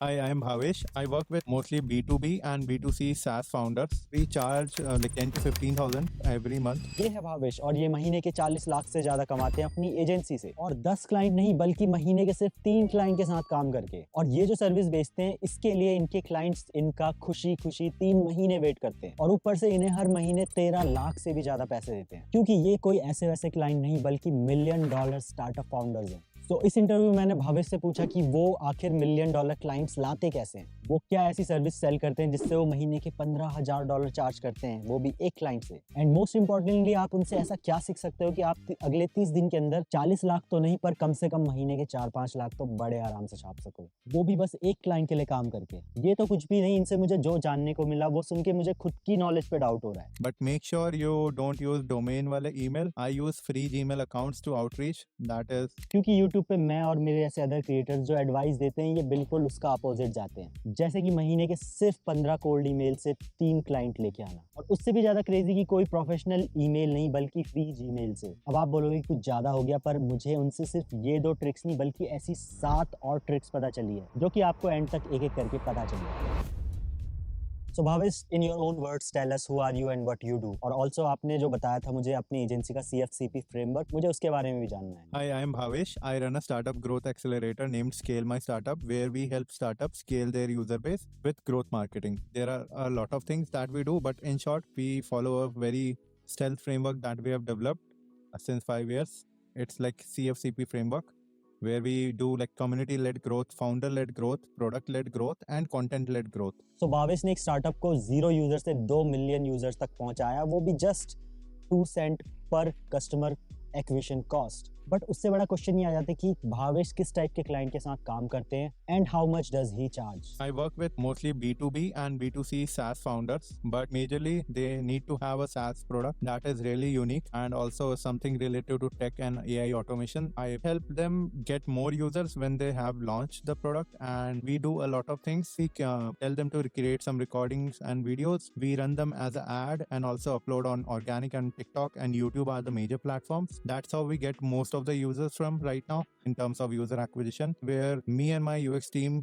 Hi, I am Bhavesh. I work with mostly B2B and B2C SaaS founders. We charge like 10 to 15,000 every month. ये है भावेश और ये महीने के 40 लाख से ज्यादा कमाते हैं अपनी एजेंसी से, और 10 क्लाइंट नहीं बल्कि महीने के सिर्फ 3 क्लाइंट के साथ काम करके। और ये जो सर्विस बेचते हैं इसके लिए इनके क्लाइंट्स इनका खुशी खुशी 3 महीने वेट करते हैं, और ऊपर से इन्हें हर महीने 13 लाख से भी ज्यादा पैसे देते हैं, क्योंकि ये कोई ऐसे वैसे क्लाइंट नहीं बल्कि $1 मिलियन स्टार्टअप फाउंडर्स हैं। तो इस इंटरव्यू में मैंने भावेश से पूछा कि वो आखिर $1 मिलियन क्लाइंट्स लाते कैसे हैं, वो क्या ऐसी सर्विस सेल करते हैं जिससे वो महीने के $15,000 चार्ज करते हैं, वो भी एक क्लाइंट से। एंड मोस्ट इंपॉर्टेंटली आप उनसे ऐसा क्या सीख सकते हो कि आप अगले 30 दिन के अंदर 40 लाख तो नहीं पर कम से कम महीने के 4-5 लाख तो बड़े आराम से छाप सको, वो भी बस एक क्लाइंट के लिए काम करके। ये तो कुछ भी नहीं, इनसे मुझे जो जानने को मिला वो सुन के मुझे खुद की नॉलेज पे डाउट हो रहा है। But make sure you don't use domain wale email. I use free Gmail accounts to outreach. That is क्योंकि YouTube पे मैं और मेरे ऐसे अदर क्रिएटर्स जो एडवाइस देते हैं ये बिल्कुल उसका अपोजिट जाते हैं, जैसे कि महीने के सिर्फ 15 कोल्ड ईमेल से 3 क्लाइंट लेके आना, और उससे भी ज्यादा क्रेजी कि कोई प्रोफेशनल ईमेल नहीं बल्कि फ्री जीमेल से। अब आप बोलोगे कुछ ज्यादा हो गया, पर मुझे उनसे सिर्फ ये 2 ट्रिक्स नहीं बल्कि ऐसी 7 और ट्रिक्स पता चली है जो कि आपको एंड तक एक एक करके पता चलेगा। So Bhavesh, in your own words, tell us who are you and what you do. और also आपने जो बताया था मुझे अपनी एजेंसी का CFCP फ्रेमवर्क, मुझे उसके बारे में भी जानना है। Hi, I am Bhavesh. I run a startup growth accelerator named Scale My Startup, where we help startups scale their user base with growth marketing. There are a lot of things that we do, but in short, we follow a very stealth framework that we have developed since 5 years. It's like CFCP framework, where we do like community-led growth, founder-led growth, product-led growth, and content-led growth. So Bhavesh ने एक startup को 0 user से 2 million users तक पहुंचाया, वो भी just 2 Saint पर customer acquisition cost. But उससे बड़ा क्वेश्चन ये आ जाता है कि भावेश किस टाइप के क्लाइंट के साथ काम करते हैं and how much does he charge. I work with mostly B2B and B2C SaaS founders, but majorly they need to have a SaaS product that is really unique and also something related to tech and AI automation. I help them get more users when they have launched the product, and we do a lot of things. We tell them to create some recordings and videos. We run them as an ad and also upload on organic and TikTok and YouTube are the major platforms. That's how we get most of the users from right now in terms of user acquisition, where me and my UX team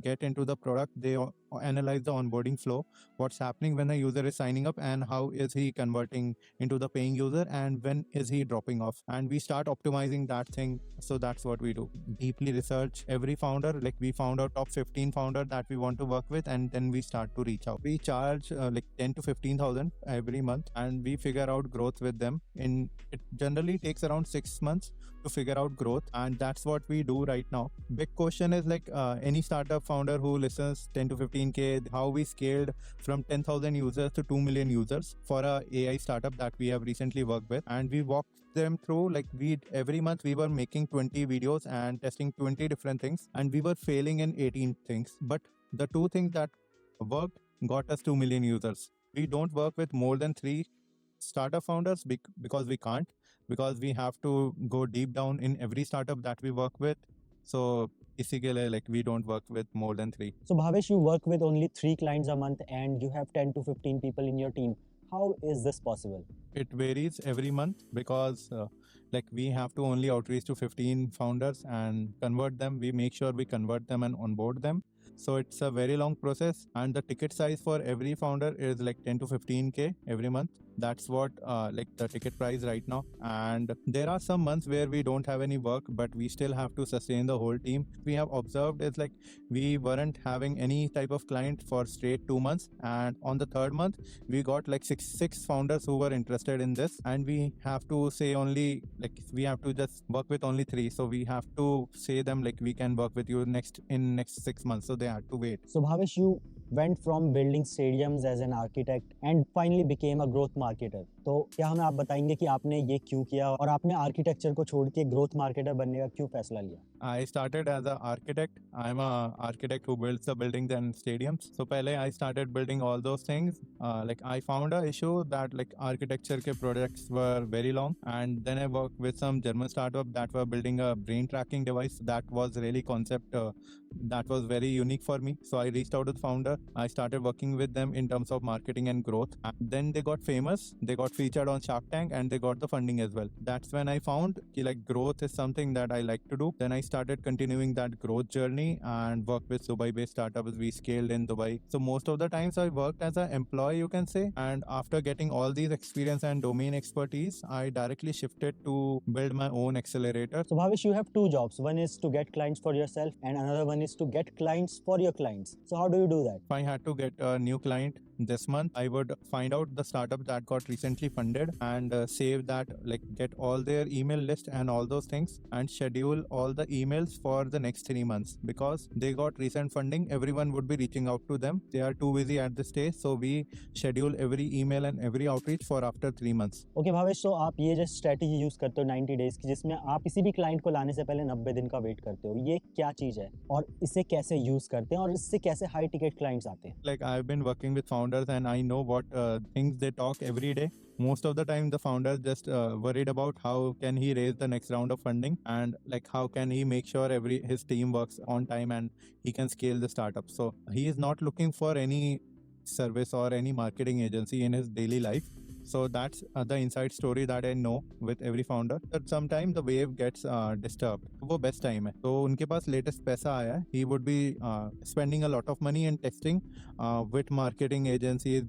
get into the product. They analyze the onboarding flow, what's happening when a user is signing up and how is he converting into the paying user and when is he dropping off, and we start optimizing that thing. So that's what we do. Deeply research every founder, like we found our top 15 founder that we want to work with, and then we start to reach out. We charge like 10 to 15,000 every month, and we figure out growth with them. It generally takes around 6 months to figure out growth, and that's what we do right now. Big question is like any startup founder who listens, 10 to 15k, how we scaled from 10,000 users to 2 million users for a AI startup that we have recently worked with, and we walked them through like every month we were making 20 videos and testing 20 different things, and we were failing in 18 things, but the 2 things that worked got us 2 million users. We don't work with more than 3 startup founders because we can't, because we have to go deep down in every startup that we work with. So इसी के लिए like we don't work with more than 3. So Bhavesh, you work with only 3 clients a month and you have 10 to 15 people in your team. How is this possible? It varies every month because like we have to only outreach to 15 founders and convert them. We make sure we convert them and onboard them. So it's a very long process, and the ticket size for every founder is like 10 to 15k every month. That's what like the ticket price right now. And there are some months where we don't have any work, but we still have to sustain the whole team. We have observed is like we weren't having any type of client for straight 2 months, and on the 3rd month we got like six founders who were interested in this, and we have to say only like we have to just work with only 3. So we have to say them like we can work with you next 6 months. So they had to wait. So Bhavesh, you went from building stadiums as an architect and finally became a growth marketer. तो क्या हमें आप बताएंगे कि आपने ये क्यों किया और आपने आर्किटेक्चर को छोड़ के ग्रोथ मार्केटर बनने का क्यों फैसला लिया? I started as an architect. I'm an architect who builds the buildings and stadiums. So पहले I started building all those things. Like I found a issue that like architecture के projects were very long, and then I worked with some German startup that were building a brain tracking device that was really concept that was very unique for me. So I reached out to the founder. I started working with them in terms of marketing and growth. And then they got famous. They got got featured on Shark Tank and they got the funding as well. That's when I found ki, like growth is something that I like to do. Then I started continuing that growth journey and worked with Dubai-based startups. We scaled in Dubai. So most of the times I worked as an employee, you can say. And after getting all these experience and domain expertise, I directly shifted to build my own accelerator. So Bhavish, you have two jobs. One is to get clients for yourself and another one is to get clients for your clients. So how do you do that? If I had to get a new client this month, I would find out the startup that got recently funded and save that, like get all their email list and all those things and schedule all the emails for the next 3 months because they got recent funding. Everyone would be reaching out to them. They are too busy at this stage. So we schedule every email and every outreach for after 3 months. Okay Bhavesh, तो आप ये जो strategy use करते हो 90 days की, जिसमें आप किसी भी क्लाइंट को लाने से पहले 90 दिन का वेट करते हो, ये क्या चीज है और इसे कैसे यूज करते हैं और इससे कैसे हाई टिकट क्लाइंट्स आते हैं? Like I've been working with founders and I know what things they talk every day. Most of the time the founder just worried about how can he raise the next round of funding and like how can he make sure his team works on time and he can scale the startup. So he is not looking for any service or any marketing agency in his daily life. So that's the inside story that I know with every founder. That sometimes the wave gets disturbed. वो best time है. तो उनके पास latest पैसा आया है. He would be spending a lot of money in testing with marketing agencies.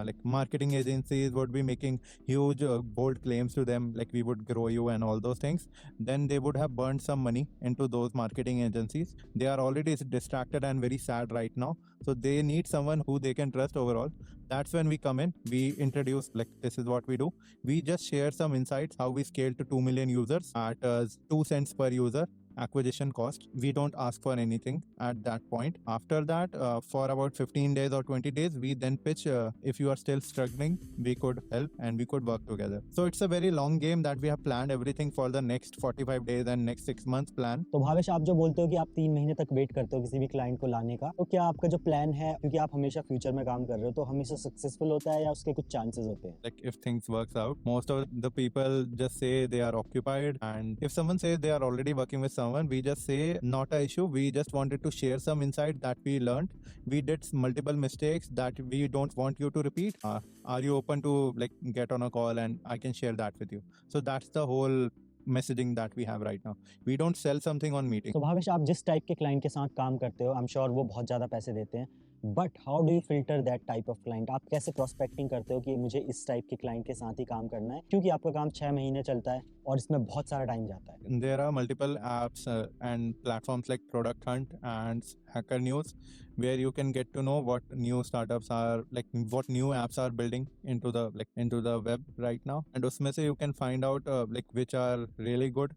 Like marketing agencies would be making huge bold claims to them, like we would grow you and all those things. Then they would have burned some money into those marketing agencies. They are already distracted and very sad right now. So they need someone who they can trust overall. That's when we come in. We introduce, like, this is what we do. We just share some insights how we scale to 2 million users at 2 cents per user acquisition cost. We don't ask for anything at that point. After that, for about 15 days or 20 days, we then pitch if you are still struggling, we could help and we could work together. So it's a very long game that we have planned everything for the next 45 days and next 6 months plan. तो भावेश, आप जो बोलते हो कि आप 3 महीने तक wait करते हो किसी भी क्लाइंट को लाने का, तो क्या आपका जो प्लान है, क्योंकि आप हमेशा फ्यूचर में काम कर रहे हो, तो हमेशा सक्सेसफुल होता है या उसके कुछ चांसेस होते हैं? Like if things works out, most of the people just say they are occupied, and if someone says they are already working with someone, we just say not a issue. We just wanted to share some insight that we learned. We did multiple mistakes that we don't want you to repeat. Are you open to like get on a call and I can share that with you? So that's the whole messaging that we have right now. We don't sell something on meeting. तो भावेश, आप जिस type के client के साथ काम करते हो, I am sure वो बहुत ज़्यादा पैसे देते हैं, but how do you filter that type of client? आप कैसे प्रोस्पेक्टिंग करते हो कि मुझे इस टाइप के क्लाइंट के साथ ही काम करना है, क्योंकि आपका काम 6 महीने चलता है और इसमें बहुत सारा टाइम जाता है? There are multiple apps and platforms like Product Hunt and Hacker News where you can get to know what new startups are, like what new apps are building into the web right now, and usme se you can find out like which are really good.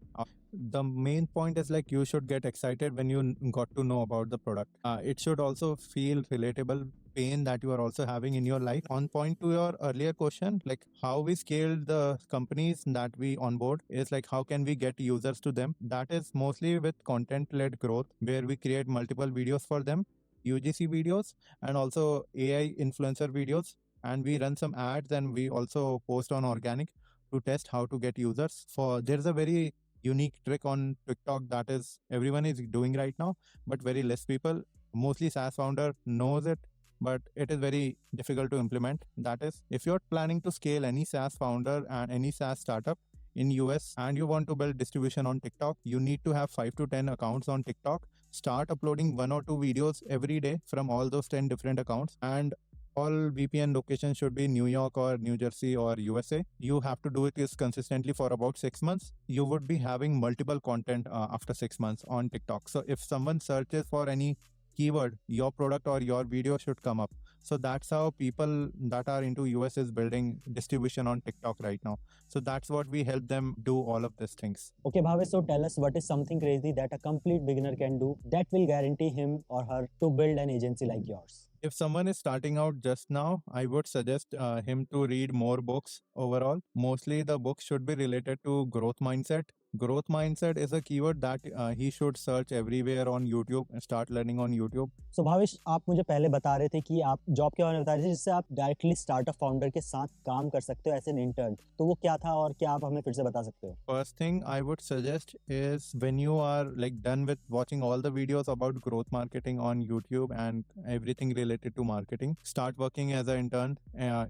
The main point is like you should get excited when you got to know about the product. It should also feel relatable pain that you are also having in your life. On point to your earlier question, like how we scaled the companies that we onboard is like how can we get users to them? That is mostly with content-led growth where we create multiple videos for them, UGC videos and also AI influencer videos, and we run some ads and we also post on organic to test how to get users. For there's a very unique trick on TikTok that is everyone is doing right now, but very less people, mostly SaaS founder knows it, but it is very difficult to implement. That is, if you're planning to scale any SaaS founder and any SaaS startup in US and you want to build distribution on TikTok, you need to have 5 to 10 accounts on TikTok. Start uploading 1 or 2 videos every day from all those 10 different accounts, and all VPN locations should be New York or New Jersey or USA. You have to do it consistently for about 6 months. You would be having multiple content after 6 months on TikTok. So if someone searches for any keyword, your product or your video should come up. So that's how people that are into US is building distribution on TikTok right now. So that's what we help them do all of these things. Okay, Bhavesh, so tell us what is something crazy that a complete beginner can do that will guarantee him or her to build an agency like yours? If someone is starting out just now, I would suggest him to read more books overall. Mostly the books should be related to growth mindset, growth mindset is a keyword that he should search everywhere on YouTube and start learning on YouTube. So Bhavesh, आप मुझे पहले बता रहे थे कि आप job के बारे में बता रहे थे जिससे आप डायरेक्टली स्टार्टअप फाउंडर के साथ काम कर सकते हो एज एन इंटर्न, तो वो क्या था और क्या आप हमें फिर से बता सकते हो? First thing I would suggest is when you are like done with watching all the videos about growth marketing on YouTube and everything related to marketing, start working as an intern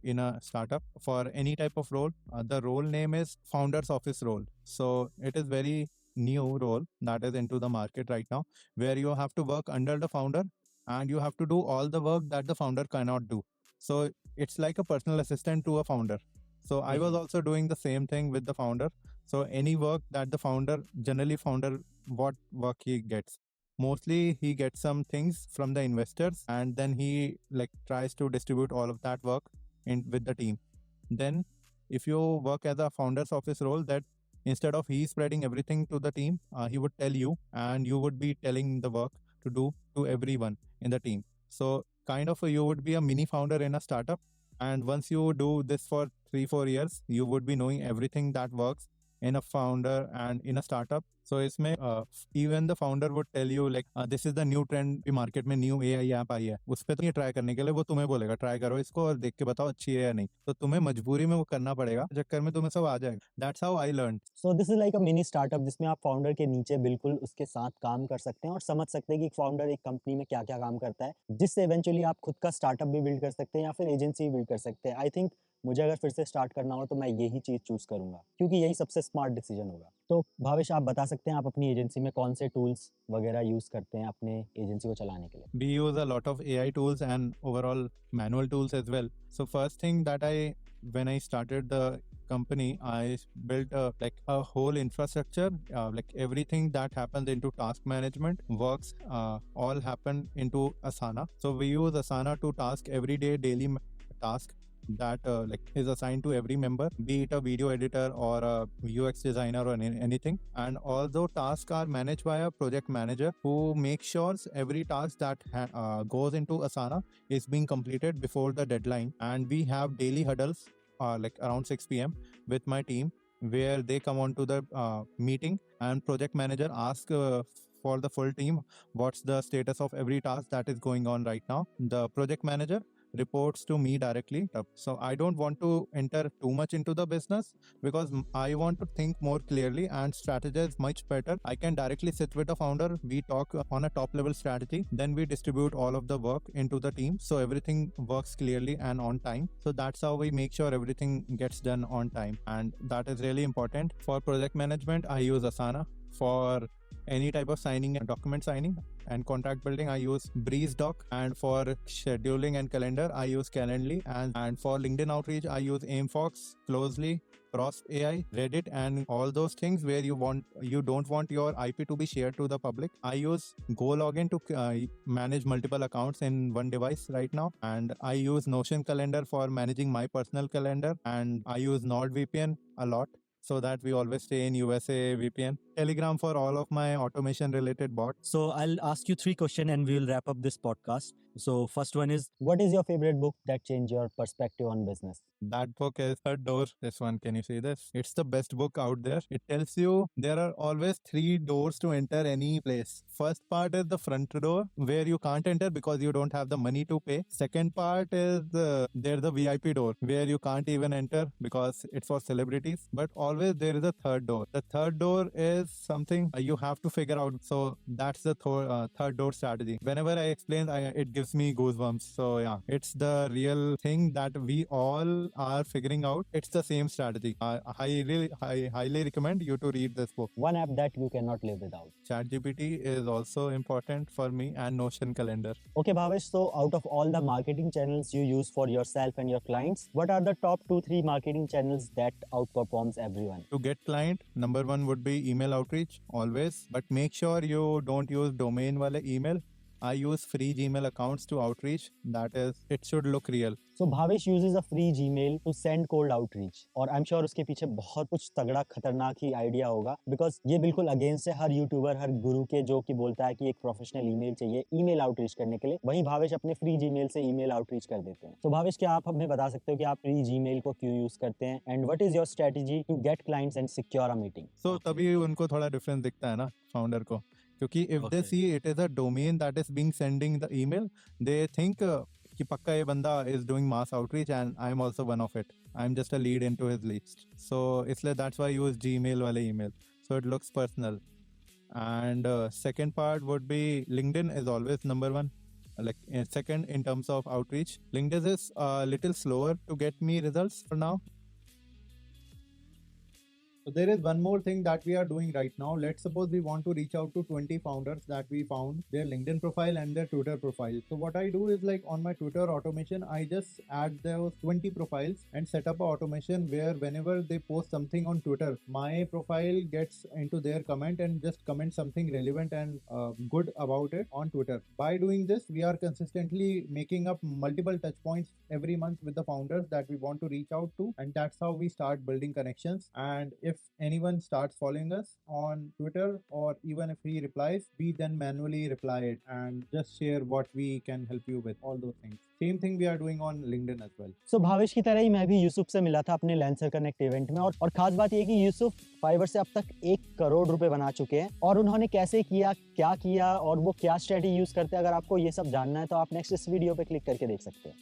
in a startup for any type of role. The role name is founder's office role. So it is very new role that is into the market right now, where you have to work under the founder and you have to do all the work that the founder cannot do. So it's like a personal assistant to a founder. So I was also doing the same thing with the founder. So any work that the founder, generally founder, what work he gets, mostly he gets some things from the investors and then he like tries to distribute all of that work in with the team. Then if you work as a founder's office role, that instead of he spreading everything to the team, he would tell you and you would be telling the work to do to everyone in the team. So kind of you would be a mini founder in a startup, and once you do this for 3-4 years, you would be knowing everything that works in a founder and in a startup. So इसमें even the founder would tell you like this is the new trend की market में new AI app आई है, उस पे तो ये try करने के लिए वो तुम्हें बोलेगा ट्राई करो इसको और देख के बताओ अच्छी है या नहीं, तो तुम्हें मजबूरी में वो करना पड़ेगा, चक्कर में तुम्हें सब आ जाएगा. That's how I learned. So this is like a mini startup जिसमें आप फाउंडर के नीचे बिल्कुल उसके साथ काम कर सकते हैं और समझ सकते हैं कि फाउंडर एक कंपनी में क्या क्या काम करता है, जिससे इवेंचुअली आप खुद का स्टार्टअप भी बिल्ड कर सकते हैं या फिर एजेंसी भी बिल्ड कर सकते हैं. आई थिंक मुझे अगर फिर से स्टार्ट करना हो तो मैं यही चीज़ चूज करूंगा क्योंकि यही सबसे स्मार्ट डिसीजन होगा. तो भावेश, आप बता सकते हैं आप अपनी एजेंसी में कौन से टूल्स वगैरह यूज करते हैं अपने एजेंसी को चलाने के लिए? We use a lot of AI tools and overall manual tools as well. So first thing that when I started the company, I built like a whole infrastructure, like everything that happens into task management works, all happen into Asana. So we use Asana to task daily task that like is assigned to every member, be it a video editor or a UX designer or anything. And although tasks are managed by a project manager who makes sure every task that goes into Asana is being completed before the deadline. And we have daily huddles like around 6 p.m. with my team where they come on to the meeting and project manager asks for the full team what's the status of every task that is going on right now. The project manager reports to me directly. So I don't want to enter too much into the business because I want to think more clearly and strategize much better. I can directly sit with the founder. We talk on a top level strategy. Then we distribute all of the work into the team. So everything works clearly and on time. So that's how we make sure everything gets done on time. And that is really important. For project management, I use Asana. For any type of signing and document signing and contract building, I use BreezeDoc. And for scheduling and calendar, I use Calendly. And for LinkedIn outreach, I use AimFox, Closely, Cross AI, Reddit, and all those things where you don't want your IP to be shared to the public. I use GoLogin to manage multiple accounts in one device right now. And I use Notion Calendar for managing my personal calendar. And I use NordVPN a lot, so that we always stay in USA VPN. Telegram for all of my automation related bots. So I'll ask you 3 questions and we will wrap up this podcast. So first one is, what is your favorite book that changed your perspective on business? That book is Third Door. This one, can you see this? It's the best book out there. It tells you there are always 3 doors to enter any place. First part is the front door where you can't enter because you don't have the money to pay. Second part is there's the VIP door where you can't even enter because it's for celebrities. But always there is a third door. The third door is something you have to figure out. So that's the third door strategy. Whenever I explain, it gives me goosebumps. So yeah, it's the real thing that we all are figuring out. It's the same strategy. I highly recommend you to read this book. One app that you cannot live without. ChatGPT is also important for me, and Notion Calendar. Okay, Bhavesh, so out of all the marketing channels you use for yourself and your clients, what are the top 2-3 marketing channels that outperforms everyone? To get client, number 1 would be email outreach always, but make sure you don't use domain wale email. I use free Gmail accounts to outreach. That is, it should look real. So Bhavesh uses a free Gmail to send cold outreach और I'm sure उसके पीछे बहुत कुछ तगड़ा खतरनाक ही idea होगा because ये बिल्कुल अगेंस्ट है हर यूट्यूबर हर गुरु के जो कि बोलता है कि एक प्रोफेशनल ईमेल चाहिए ईमेल आउटरीच करने के लिए वहीं भावेश अपने फ्री जीमेल से ईमेल आउटरीच कर देते हैं तो भावेश क्या आप हमें बता सकते हो कि आप फ्री जीमेल को क्यों यूज करते हैं and what is your strategy to get clients and secure a meeting So तभी उनको थोड़ा डिफरेंस दिखता है ना फाउंडर को क्योंकि if they see it is a domain that is being sending the email they think कि पक्का ये बंदा is doing mass outreach and I am also one of it I am just a lead into his list so इसलिए that's why use Gmail वाले email so it looks personal and second part would be LinkedIn is always number one like second in terms of outreach. LinkedIn is a little slower to get me results for now. So there is one more thing that we are doing right now. Let's suppose we want to reach out to 20 founders that we found their LinkedIn profile and their Twitter profile. So what I do is like on my Twitter automation, I just add those 20 profiles and set up a automation where whenever they post something on Twitter, my profile gets into their comment and just comment something relevant and good about it on Twitter. By doing this, we are consistently making up multiple touch points every month with the founders that we want to reach out to, and that's how we start building connections. And if anyone starts following us on Twitter or even if he replies, we then manually reply it and just share what we can help you with, all those things. Same thing we are doing on LinkedIn as well. So Bhavesh की तरह ही मैं भी यूसुफ से मिला था अपने lancer connect event में और खास बात ये कि यूसुफ फाइवर से अब तक 1 करोड़ रुपए बना चुके हैं और उन्होंने कैसे किया क्या किया और वो क्या स्ट्रेटजी यूज करते हैं अगर आपको ये सब जानना है तो आप नेक्स्ट इस वीडियो पे क्लिक करके देख सकते हैं